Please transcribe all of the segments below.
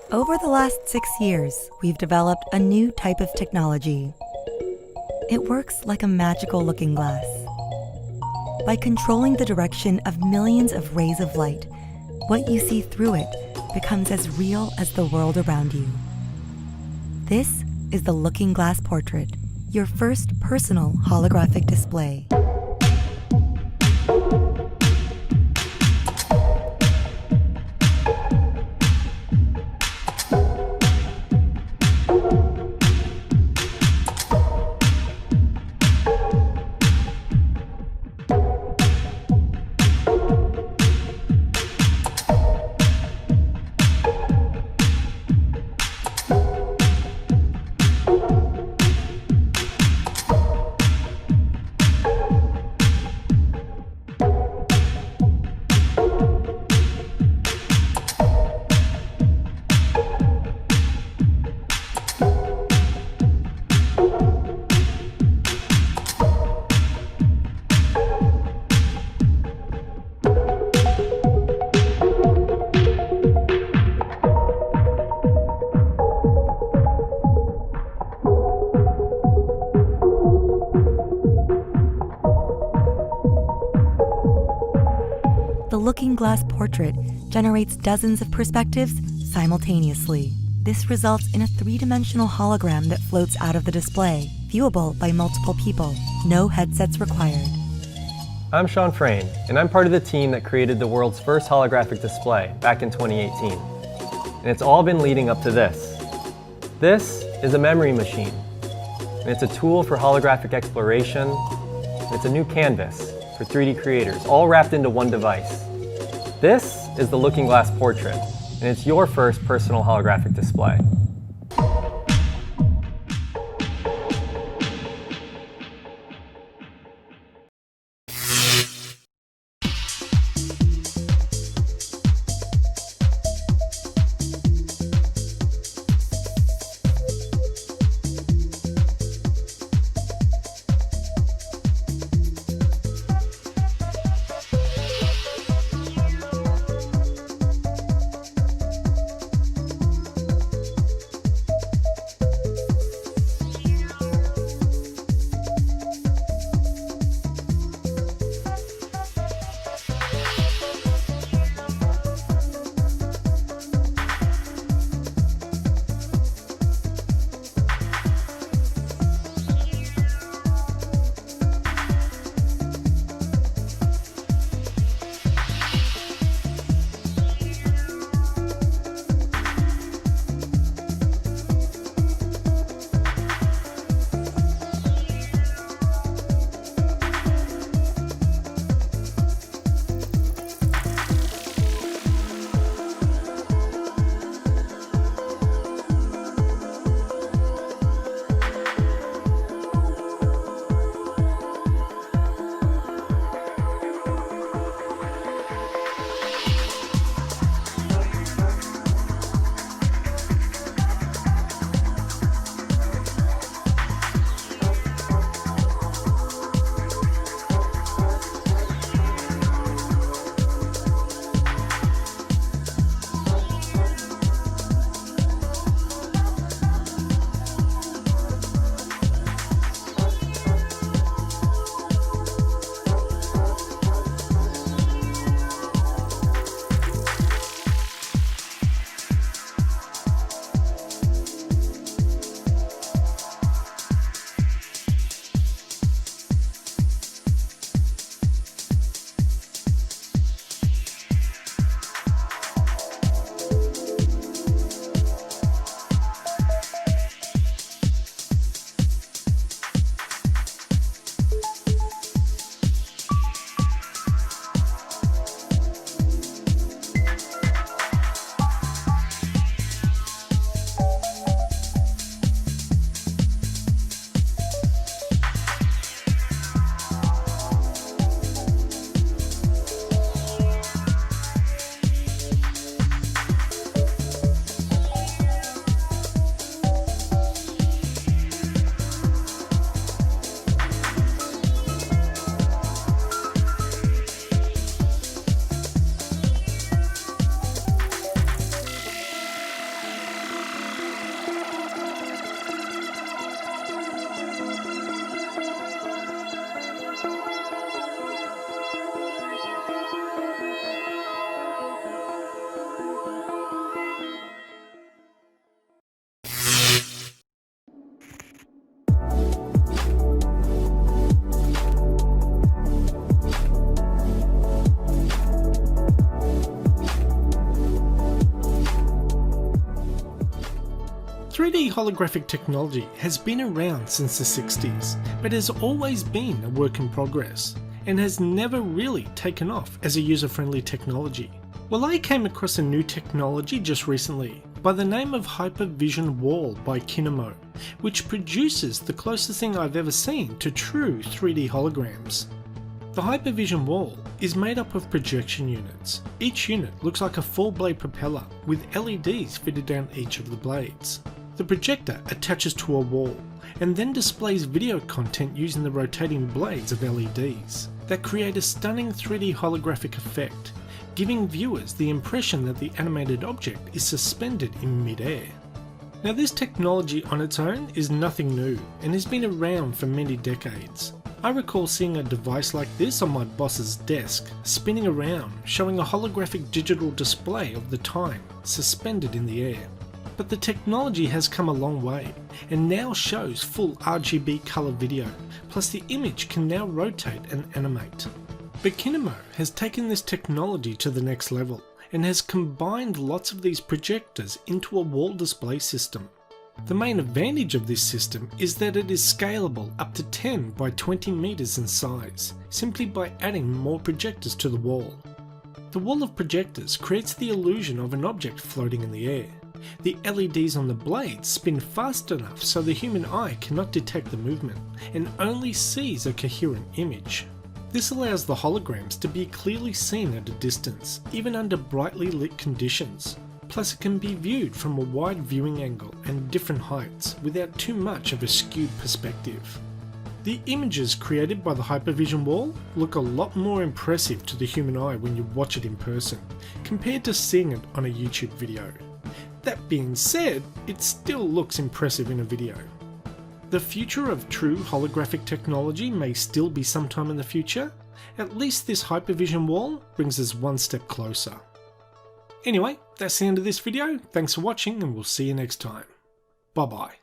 Over the last 6 years, we've developed a new type of technology. It works like a magical looking glass. By controlling the direction of millions of rays of light, what you see through it becomes as real as the world around you. This is the Looking Glass Portrait, your first personal holographic display. The Looking Glass Portrait generates dozens of perspectives simultaneously. This results in a three-dimensional hologram that floats out of the display, viewable by multiple people. No headsets required. I'm Sean Frayne, and I'm part of the team that created the world's first holographic display back in 2018. And it's all been leading up to this. This is a memory machine, and it's a tool for holographic exploration, and it's a new canvas for 3D creators, all wrapped into one device. This is the Looking Glass Portrait, and it's your first personal holographic display. 3D holographic technology has been around since the 60s, but has always been a work in progress, and has never really taken off as a user-friendly technology. Well, I came across a new technology just recently by the name of Hypervsn Wall by Kinemo, which produces the closest thing I've ever seen to true 3D holograms. The Hypervsn Wall is made up of projection units. Each unit looks like a 4-blade propeller with LEDs fitted down each of the blades. The projector attaches to a wall and then displays video content using the rotating blades of LEDs that create a stunning 3D holographic effect, giving viewers the impression that the animated object is suspended in mid-air. Now, this technology on its own is nothing new and has been around for many decades. I recall seeing a device like this on my boss's desk, spinning around, showing a holographic digital display of the time, suspended in the air. But the technology has come a long way, and now shows full RGB colour video, plus the image can now rotate and animate. But Kinemo has taken this technology to the next level, and has combined lots of these projectors into a wall display system. The main advantage of this system is that it is scalable up to 10 by 20 meters in size, simply by adding more projectors to the wall. The wall of projectors creates the illusion of an object floating in the air. The LEDs on the blades spin fast enough so the human eye cannot detect the movement, and only sees a coherent image. This allows the holograms to be clearly seen at a distance, even under brightly lit conditions. Plus, it can be viewed from a wide viewing angle and different heights without too much of a skewed perspective. The images created by the Hypervsn Wall look a lot more impressive to the human eye when you watch it in person, compared to seeing it on a YouTube video. That being said, it still looks impressive in a video. The future of true holographic technology may still be sometime in the future. At least this Hypervsn Wall brings us one step closer. Anyway, that's the end of this video. Thanks for watching, and we'll see you next time. Bye bye.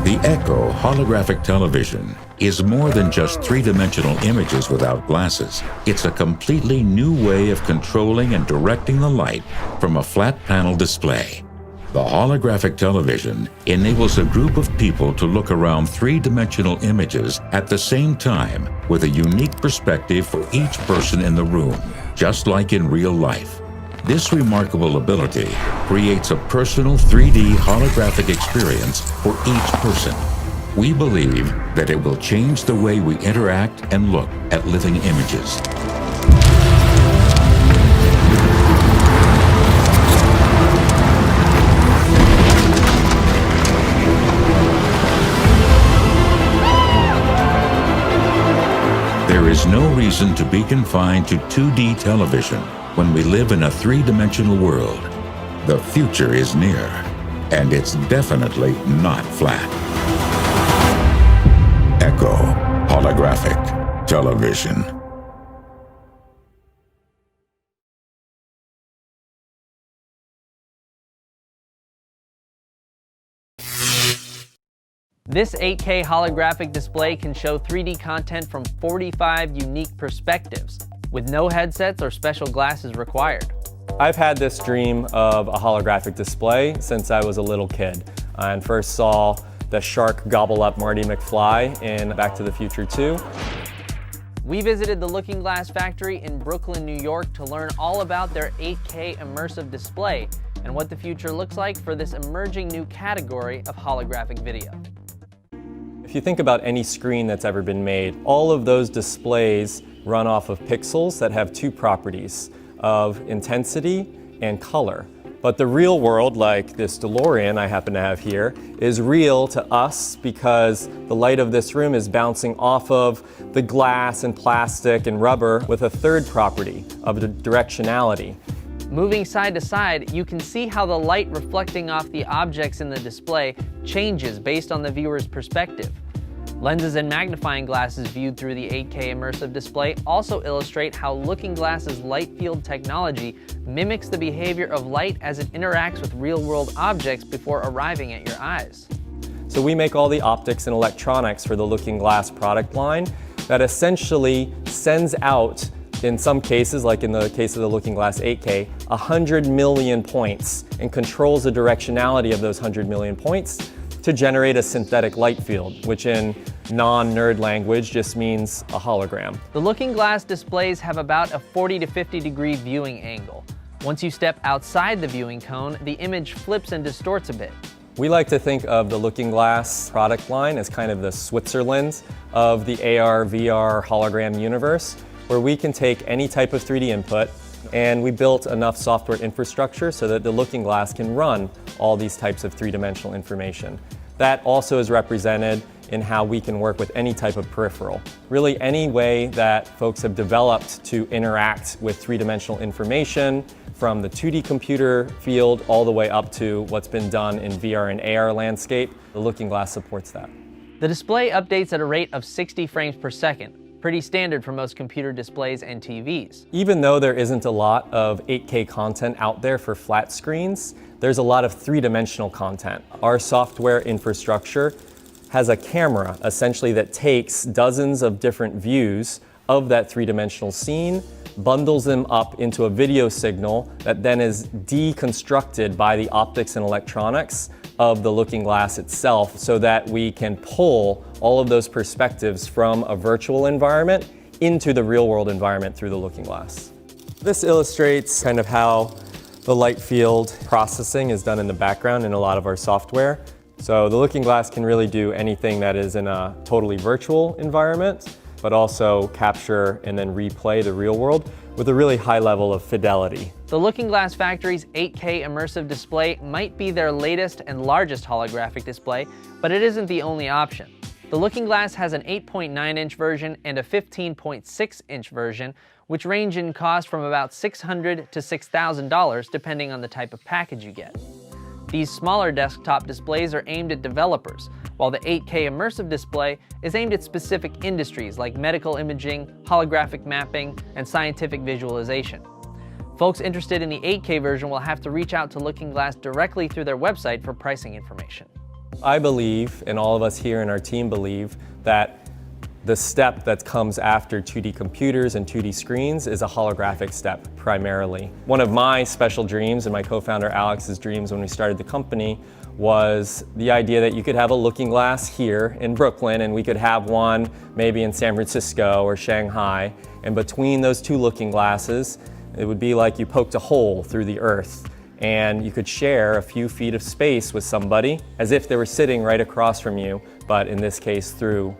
The Echo holographic television is more than just three-dimensional images without glasses. It's a completely new way of controlling and directing the light from a flat panel display. The holographic television enables a group of people to look around three-dimensional images at the same time with a unique perspective for each person in the room, just like in real life. This remarkable ability creates a personal 3D holographic experience for each person. We believe that it will change the way we interact and look at living images. There is no reason to be confined to 2D television when we live in a three-dimensional world. The future is near, and it's definitely not flat. Echo holographic television. This 8K holographic display can show 3D content from 45 unique perspectives, with no headsets or special glasses required. I've had this dream of a holographic display since I was a little kid, and first saw the shark gobble up Marty McFly in Back to the Future 2. We visited the Looking Glass factory in Brooklyn, New York to learn all about their 8K immersive display and what the future looks like for this emerging new category of holographic video. If you think about any screen that's ever been made, all of those displays run off of pixels that have two properties of intensity and color. But the real world, like this DeLorean I happen to have here, is real to us because the light of this room is bouncing off of the glass and plastic and rubber with a third property of the directionality. Moving side to side, you can see how the light reflecting off the objects in the display changes based on the viewer's perspective. Lenses and magnifying glasses viewed through the 8K immersive display also illustrate how Looking Glass's light field technology mimics the behavior of light as it interacts with real-world objects before arriving at your eyes. So we make all the optics and electronics for the Looking Glass product line that essentially sends out, in some cases, like in the case of the Looking Glass 8K, 100 million points and controls the directionality of those 100 million points to generate a synthetic light field, which in non-nerd language just means a hologram. The Looking Glass displays have about a 40 to 50 degree viewing angle. Once you step outside the viewing cone, the image flips and distorts a bit. We like to think of the Looking Glass product line as kind of the Switzerland of the AR, VR, hologram universe, where we can take any type of 3D input, and we built enough software infrastructure so that the Looking Glass can run all these types of three-dimensional information. That also is represented in how we can work with any type of peripheral. Really any way that folks have developed to interact with three-dimensional information, from the 2D computer field all the way up to what's been done in VR and AR landscape, the Looking Glass supports that. The display updates at a rate of 60 frames per second, pretty standard for most computer displays and TVs. Even though there isn't a lot of 8K content out there for flat screens, there's a lot of three-dimensional content. Our software infrastructure has a camera, essentially, that takes dozens of different views of that three-dimensional scene, bundles them up into a video signal that then is deconstructed by the optics and electronics of the Looking Glass itself, so that we can pull all of those perspectives from a virtual environment into the real-world environment through the Looking Glass. This illustrates kind of how the light field processing is done in the background in a lot of our software. So the Looking Glass can really do anything that is in a totally virtual environment, but also capture and then replay the real world with a really high level of fidelity. The Looking Glass Factory's 8K immersive display might be their latest and largest holographic display, but it isn't the only option. The Looking Glass has an 8.9-inch version and a 15.6-inch version, which range in cost from about $600 to $6,000 depending on the type of package you get. These smaller desktop displays are aimed at developers, while the 8K immersive display is aimed at specific industries like medical imaging, holographic mapping, and scientific visualization. Folks interested in the 8K version will have to reach out to Looking Glass directly through their website for pricing information. I believe, and all of us here in our team believe, that the step that comes after 2D computers and 2D screens is a holographic step primarily. One of my special dreams, and my co-founder Alex's dreams when we started the company, was the idea that you could have a Looking Glass here in Brooklyn, and we could have one maybe in San Francisco or Shanghai, and between those two Looking Glasses, it would be like you poked a hole through the earth, and you could share a few feet of space with somebody as if they were sitting right across from you, but in this case through